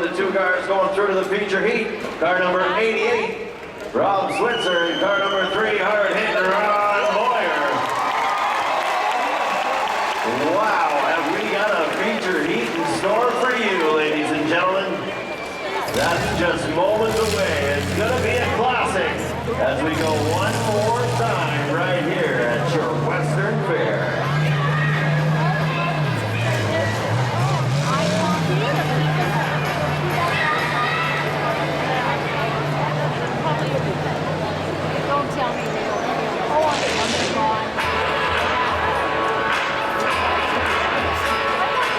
the two cars going through to the feature heat. Car number 88, Rob Switzer, and car number 3, hard-hitting Ron Boyer. Wow, have we got a feature heat in store for you, ladies and gentlemen? That's just moments away. It's going to be a classic as we go one more time right here at your Western Fair. Don't tell me they don't feel. Oh, I'm gone.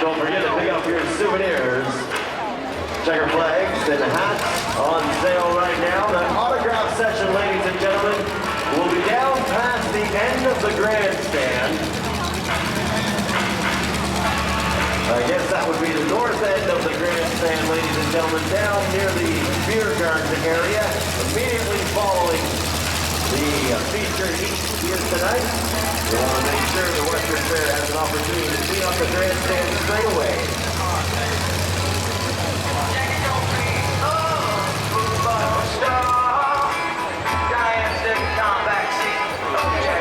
Don't forget to pick up your souvenirs. Checker flags and hats on sale right now. The autograph session, ladies and gentlemen, will be down past the end of the grandstand. I guess that would be the north end of the grandstand, ladies and gentlemen, down near the beer garden area, immediately following the feature heat here tonight. We want to make sure the Western Fair has an opportunity to clean up the grandstand straight away.